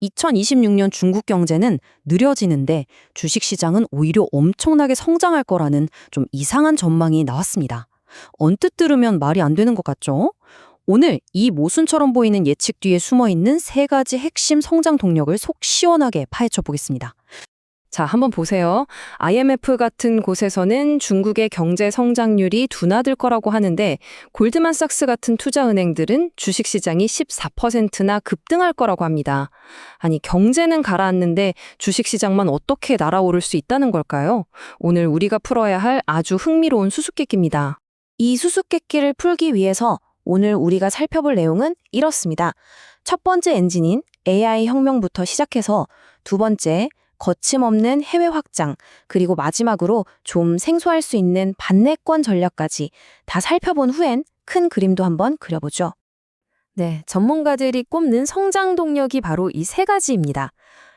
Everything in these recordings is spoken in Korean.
2026년 중국 경제는 느려지는데 주식시장은 오히려 엄청나게 성장할 거라는 좀 이상한 전망이 나왔습니다. 언뜻 들으면 말이 안 되는 것 같죠? 오늘 이 모순처럼 보이는 예측 뒤에 숨어 있는 세 가지 핵심 성장 동력을 속 시원하게 파헤쳐 보겠습니다. 자, 한번 보세요. IMF 같은 곳에서는 중국의 경제 성장률이 둔화될 거라고 하는데 골드만삭스 같은 투자은행들은 주식시장이 14%나 급등할 거라고 합니다. 아니, 경제는 가라앉는데 주식시장만 어떻게 날아오를 수 있다는 걸까요? 오늘 우리가 풀어야 할 아주 흥미로운 수수께끼입니다. 이 수수께끼를 풀기 위해서 오늘 우리가 살펴볼 내용은 이렇습니다. 첫 번째 엔진인 AI 혁명부터 시작해서 두 번째, 거침없는 해외 확장, 그리고 마지막으로 좀 생소할 수 있는 반내권 전략까지 다 살펴본 후엔 큰 그림도 한번 그려보죠. 네, 전문가들이 꼽는 성장 동력이 바로 이 세 가지입니다.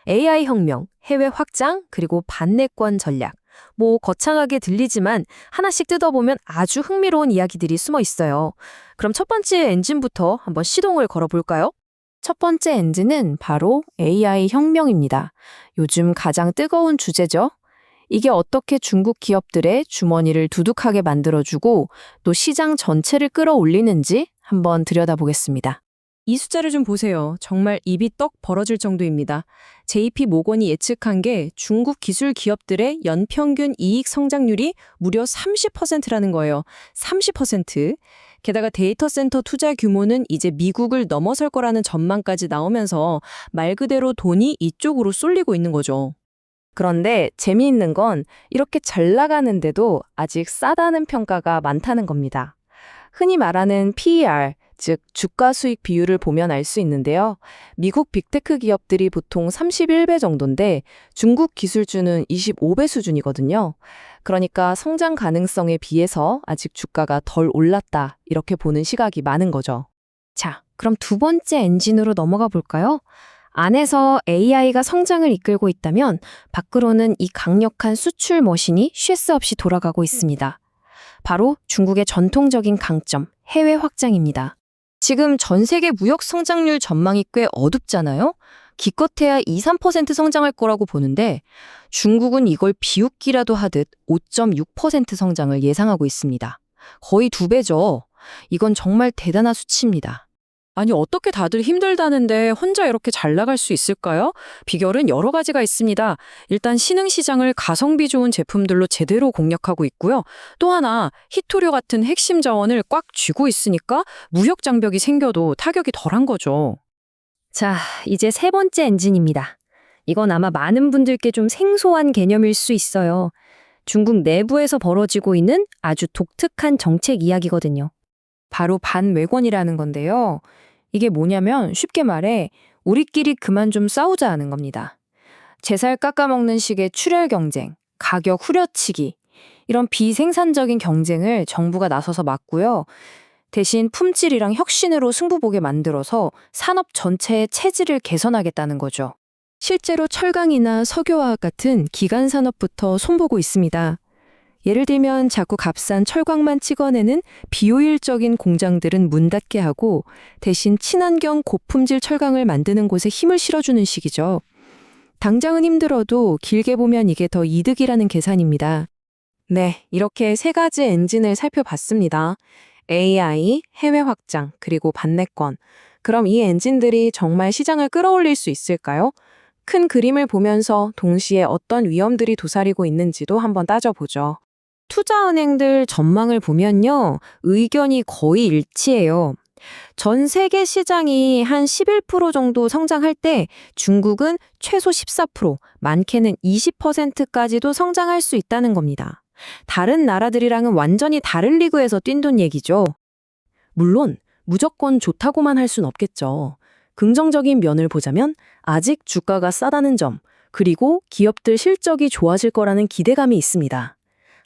AI 혁명, 해외 확장, 그리고 반내권 전략. 뭐 거창하게 들리지만 하나씩 뜯어보면 아주 흥미로운 이야기들이 숨어 있어요. 그럼 첫 번째 엔진부터 한번 시동을 걸어볼까요? 첫 번째 엔진은 바로 AI 혁명입니다. 요즘 가장 뜨거운 주제죠. 이게 어떻게 중국 기업들의 주머니를 두둑하게 만들어주고 또 시장 전체를 끌어올리는지 한번 들여다보겠습니다. 이 숫자를 좀 보세요. 정말 입이 떡 벌어질 정도입니다. JP 모건이 예측한 게 중국 기술 기업들의 연평균 이익 성장률이 무려 30%라는 거예요. 30%. 게다가 데이터 센터 투자 규모는 이제 미국을 넘어설 거라는 전망까지 나오면서 말 그대로 돈이 이쪽으로 쏠리고 있는 거죠. 그런데 재미있는 건 이렇게 잘 나가는데도 아직 싸다는 평가가 많다는 겁니다. 흔히 말하는 PER, 즉 주가 수익 비율을 보면 알 수 있는데요. 미국 빅테크 기업들이 보통 31배 정도인데 중국 기술주는 25배 수준이거든요. 그러니까 성장 가능성에 비해서 아직 주가가 덜 올랐다 이렇게 보는 시각이 많은 거죠. 자, 그럼 두 번째 엔진으로 넘어가 볼까요? 안에서 AI가 성장을 이끌고 있다면 밖으로는 이 강력한 수출 머신이 쉴 새 없이 돌아가고 있습니다. 바로 중국의 전통적인 강점, 해외 확장입니다. 지금 전 세계 무역 성장률 전망이 꽤 어둡잖아요? 기껏해야 2~3% 성장할 거라고 보는데 중국은 이걸 비웃기라도 하듯 5.6% 성장을 예상하고 있습니다. 거의 2배죠. 이건 정말 대단한 수치입니다. 아니, 어떻게 다들 힘들다는데 혼자 이렇게 잘 나갈 수 있을까요? 비결은 여러 가지가 있습니다. 일단 신흥시장을 가성비 좋은 제품들로 제대로 공략하고 있고요. 또 하나, 희토류 같은 핵심 자원을 꽉 쥐고 있으니까 무역 장벽이 생겨도 타격이 덜한 거죠. 자, 이제 세 번째 엔진입니다. 이건 아마 많은 분들께 좀 생소한 개념일 수 있어요. 중국 내부에서 벌어지고 있는 아주 독특한 정책 이야기거든요. 바로 반외권이라는 건데요. 이게 뭐냐면 쉽게 말해 우리끼리 그만 좀 싸우자는 겁니다. 제살 깎아먹는 식의 출혈 경쟁, 가격 후려치기 이런 비생산적인 경쟁을 정부가 나서서 막고요. 대신 품질이랑 혁신으로 승부보게 만들어서 산업 전체의 체질을 개선하겠다는 거죠. 실제로 철강이나 석유화학 같은 기간 산업부터 손보고 있습니다. 예를 들면 자꾸 값싼 철광만 찍어내는 비효율적인 공장들은 문 닫게 하고 대신 친환경 고품질 철강을 만드는 곳에 힘을 실어주는 식이죠. 당장은 힘들어도 길게 보면 이게 더 이득이라는 계산입니다. 네, 이렇게 세 가지 엔진을 살펴봤습니다. AI, 해외 확장, 그리고 반내권. 그럼 이 엔진들이 정말 시장을 끌어올릴 수 있을까요? 큰 그림을 보면서 동시에 어떤 위험들이 도사리고 있는지도 한번 따져보죠. 투자은행들 전망을 보면요, 의견이 거의 일치해요. 전 세계 시장이 한 11% 정도 성장할 때 중국은 최소 14%, 많게는 20%까지도 성장할 수 있다는 겁니다. 다른 나라들이랑은 완전히 다른 리그에서 뛴다는 얘기죠. 물론 무조건 좋다고만 할 순 없겠죠. 긍정적인 면을 보자면 아직 주가가 싸다는 점, 그리고 기업들 실적이 좋아질 거라는 기대감이 있습니다.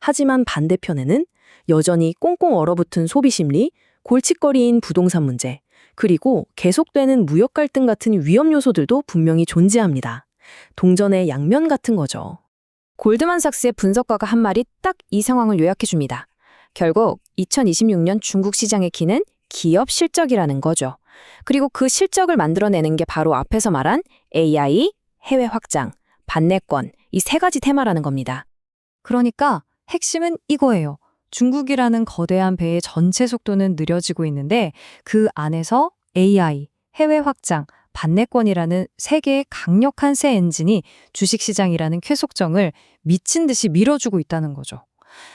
하지만 반대편에는 여전히 꽁꽁 얼어붙은 소비 심리, 골칫거리인 부동산 문제, 그리고 계속되는 무역 갈등 같은 위험 요소들도 분명히 존재합니다. 동전의 양면 같은 거죠. 골드만삭스의 분석가가 한 말이 딱 이 상황을 요약해줍니다. 결국 2026년 중국 시장의 키는 기업 실적이라는 거죠. 그리고 그 실적을 만들어내는 게 바로 앞에서 말한 AI, 해외 확장, 반내권, 이 세 가지 테마라는 겁니다. 그러니까 핵심은 이거예요. 중국이라는 거대한 배의 전체 속도는 느려지고 있는데 그 안에서 AI, 해외 확장, 반내권이라는 세 개의 강력한 새 엔진이 주식시장이라는 쾌속정을 미친 듯이 밀어주고 있다는 거죠.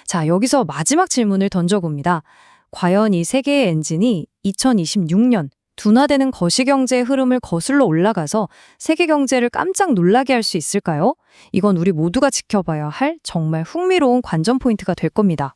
자, 여기서 마지막 질문을 던져봅니다. 과연 이 세 개의 엔진이 2026년 둔화되는 거시경제의 흐름을 거슬러 올라가서 세계 경제를 깜짝 놀라게 할 수 있을까요? 이건 우리 모두가 지켜봐야 할 정말 흥미로운 관전 포인트가 될 겁니다.